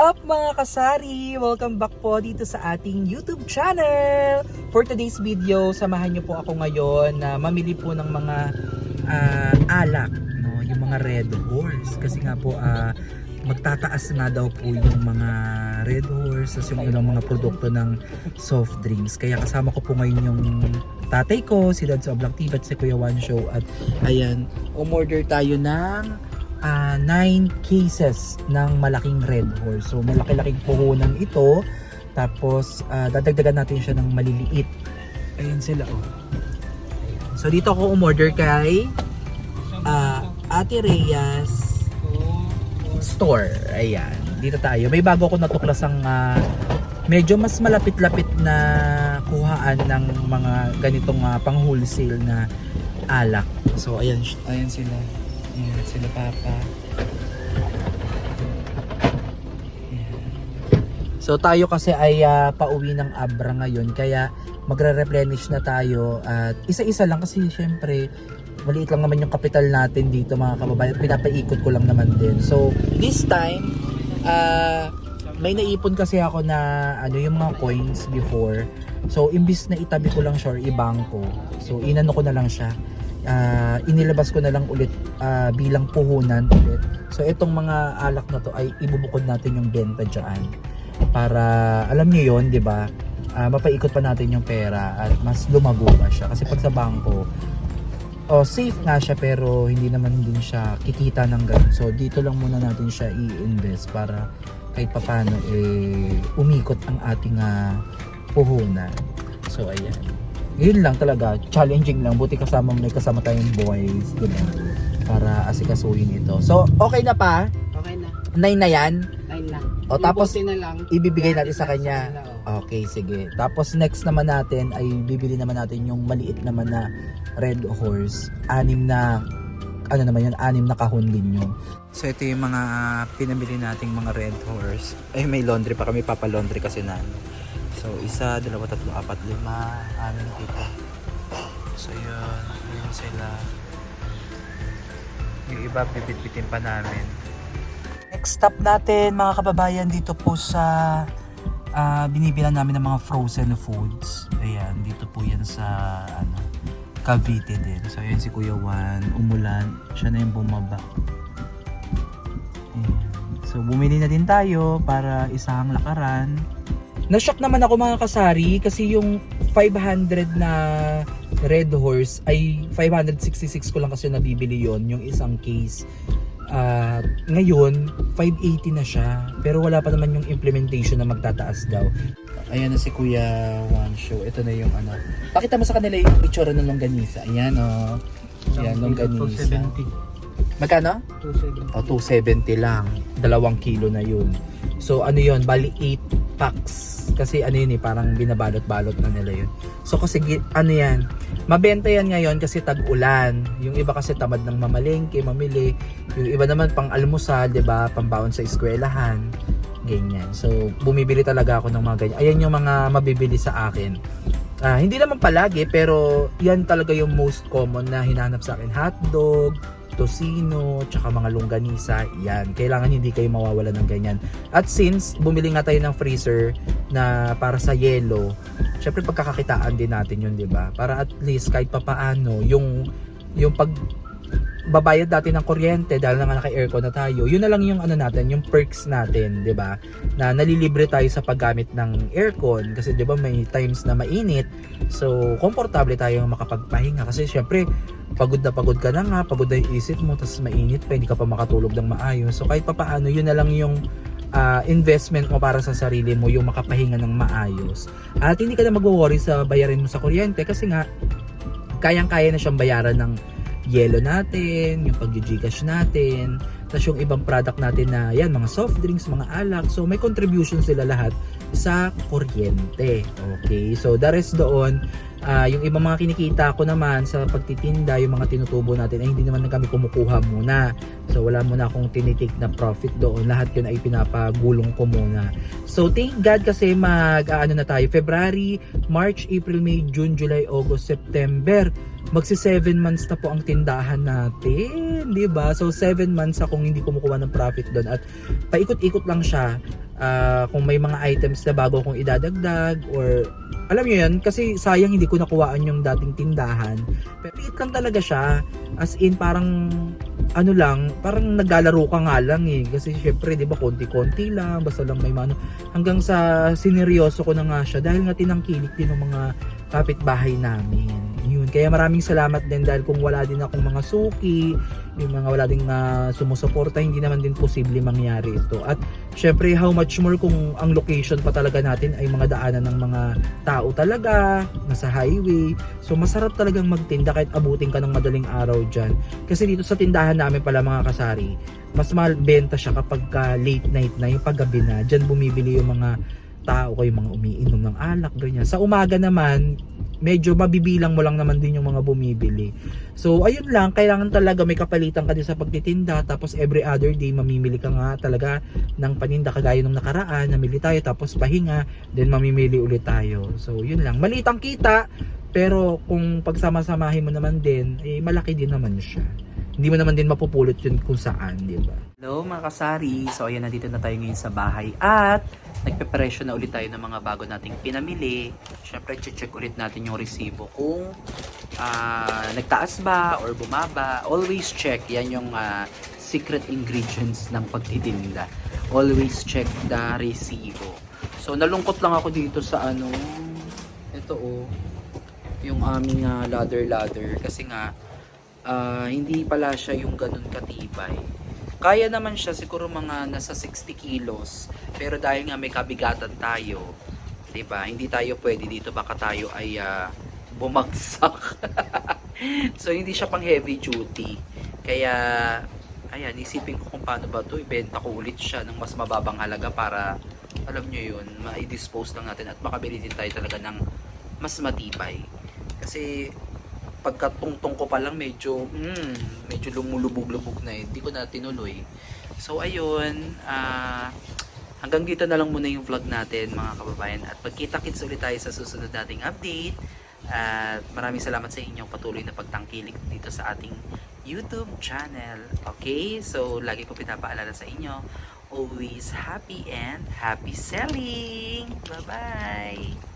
up mga kasari? Welcome back po dito sa ating YouTube channel. For today's video, samahan niyo po ako ngayon na mamili po ng mga alak, no? Yung mga Red Horse. Kasi nga po magtataas nga daw po yung mga Red Horse at yung ilang mga produkto ng soft drinks. Kaya kasama ko po ngayon yung tatay ko, si Dad sa Black TV at si Kuya One Show. At ayan, umorder tayo ng 9 cases ng malaking Red Horse. So malaki-laking puhunan ito. Tapos dadagdagan natin siya ng maliliit. Ayan sila oh. So dito ako umorder kay Ate Rhea's store. Ayan. Dito tayo. May bago ako natuklasang medyo mas malapit-lapit na kuhaan ng mga ganitong pang wholesale na alak. So ayan sila. Ayan sila Papa. Ayan. So tayo kasi ay pauwi ng Abra ngayon, kaya magre-replenish na tayo at isa-isa lang kasi syempre maliit lang naman yung kapital natin dito mga kababayan. Pinapaikot ko lang naman din. So this time may naipon kasi ako na yung mga coins before. So imbis na itabi ko lang siya or ibangko, so inano ko na lang siya. Inilabas ko na lang ulit bilang puhunan ulit. So itong mga alak na to ay ibubukod natin yung benta dyan para alam niyo yon, 'di ba? Mapaikot pa natin yung pera at mas lumago pa siya kasi pag sa bangko safe nga siya pero hindi naman din siya kikita ng ganun. So dito lang muna natin siya i-invest para kahit papaano umikot ang ating puhunan. So ayan. Yun lang talaga, challenging lang. Buti may kasama tayong boys, diba? Para asikasuhin ito. So, okay na pa? Okay na. 9 na yan? 9 lang. O tapos, na lang. ibibigay natin sa kanya. Okay, sige. Tapos next naman natin ay bibili naman natin yung maliit naman na Red Horse. 6 na kahon din yun. So ito yung mga pinamili nating mga Red Horse. Ay, may laundry pa kami, papa-laundry kasi na. So, 1, 2, 3, 4, 5, 6 dito. So, yun sila. Yung iba, bibit-bitin pa namin. Next stop natin, mga kababayan, dito po sa binibilan namin ng mga frozen foods. Ayan, dito po yan sa Cavite din. So, yun si Kuya Juan, umulan. Siya na yung bumaba. Ayan. So, bumili na din tayo para isang lakaran. Na-shock naman ako mga kasari kasi yung 500 na Red Horse ay 566 ko lang kasi nabibili yon yung isang case. Ngayon 580 na siya pero wala pa naman yung implementation na magtataas daw. Ayan na si Kuya One Show. Ito na yung Pakita mo sa kanila yung itsura ng longganisa. Ayan o. Ayan, longganisa. Magkano? 270. O, 270 lang. 2 kilo na yun. So ano yun? Bali 8 packs. Kasi yun parang binabalot-balot na nila yun. So kasi yan, mabenta yan ngayon kasi tag-ulan. Yung iba kasi tamad ng mamalengke, mamili. Yung iba naman pang almusal, 'di ba? Pambaon sa eskwelahan. Ganyan. So bumibili talaga ako ng mga ganyan. Ayan yung mga mabibili sa akin. Hindi naman palagi pero yan talaga yung most common na hinahanap sa akin. Hotdog, tosino, tsaka mga longganisa, yan. Kailangan hindi kayo mawawala ng ganyan. At since bumili nga tayo ng freezer na para sa yelo, syempre pagkakakitaan din natin yun, di ba? Para at least kahit papaano, yung babayad natin ng kuryente dahil nga naka-aircon na tayo, yun na lang yung natin, yung perks natin, 'di ba? Na nalilibre tayo sa paggamit ng aircon kasi 'di ba may times na mainit. So, komportable tayong makapagpahinga kasi syempre pagod ka na nga, pagod na yung isip mo, tapos mainit pa, hindi ka pa makatulog ng maayos. So, kahit papaano, yun na lang yung investment mo para sa sarili mo, yung makapahinga ng maayos. At hindi ka na mag-worry sa bayarin mo sa kuryente kasi nga kayang-kaya na siyang bayaran ng yelo natin, yung pag-Gcash natin, tapos yung ibang product natin na yan, mga soft drinks, mga alak. So may contribution sila lahat sa kuryente. Okay, so the rest doon, yung ibang mga kinikita ko naman sa pagtitinda, yung mga tinutubo natin ay hindi naman na kami kumukuha muna. So wala muna akong tinitake na profit doon. Lahat yun ay pinapagulong ko muna. So thank God kasi na tayo, February, March, April, May, June, July, August, September. Magsi 7 months na po ang tindahan natin, 'di ba? So 7 months akong hindi kumukuha ng profit doon at paikot-ikot lang siya. kung may mga items na bago kong idadagdag or alam niyo yun, kasi sayang hindi ko nakuhaan yung dating tindahan. Pero liit lang talaga siya, as in parang ano lang, parang naglalaro ka nga lang eh. Kasi syempre, di ba, konti-konti lang, basta lang may mano. Hanggang sa sineryoso ko na nga siya dahil nga tinangkilik din ng mga kapitbahay namin. Yun. Kaya maraming salamat din dahil kung wala din akong mga suki, yung mga wala ding sumusuporta, hindi naman din posible mangyari ito. At syempre, how much more kung ang location pa talaga natin ay mga daanan ng mga tao talaga, nasa highway. So masarap talagang magtinda kahit abutin ka ng madaling araw dyan. Kasi dito sa tindahan namin pala mga kasari, mas mahal benta siya kapag late night na, yung paggabi na. Dyan bumibili yung mga tao, yung mga umiinom ng alak, ganyan. Sa umaga naman, medyo mabibilang mo lang naman din yung mga bumibili. So ayun lang, kailangan talaga may kapalitan ka din sa pagtitinda, tapos every other day mamimili ka nga talaga ng paninda kagaya nung nakaraan, namili tayo tapos pahinga, then mamimili ulit tayo. So yun lang, maliit ang kita, pero kung pagsama-samahin mo naman din, eh malaki din naman siya. Hindi mo naman din mapupulot yun kung saan, di ba? Hello mga kasari, so ayan, nandito na tayo ngayon sa bahay at nagpe-presyo na ulit tayo ng mga bago nating pinamili. Syempre, check ulit natin yung resibo kung nagtaas ba or bumaba. Always check, yan yung secret ingredients ng pagtitinda. Always check the resibo. So nalungkot lang ako dito sa ito yung aming ladder kasi nga hindi pala siya yung ganun katibay. Kaya naman siya siguro mga nasa 60 kilos. Pero dahil nga may kabigatan tayo, 'di ba? Hindi tayo pwede dito, baka tayo ay bumagsak. So hindi siya pang heavy duty. Kaya ayan, isipin ko kung paano ba 'to ibenta ko ulit siya ng mas mababang halaga para alam nyo yun, ma-dispose lang natin at makabili din tayo talaga ng mas matibay. Kasi pagkatungtong ko pa lang medyo lumulubog-lubog na eh. Hindi ko na tinuloy. So ayun, hanggang dito na lang muna yung vlog natin mga kababayan. At magkita-kits ulit tayo sa susunod nating update. At maraming salamat sa inyong patuloy na pagtangkilik dito sa ating YouTube channel. Okay? So lagi ko pinapaalala sa inyo, always happy and happy selling! Bye-bye!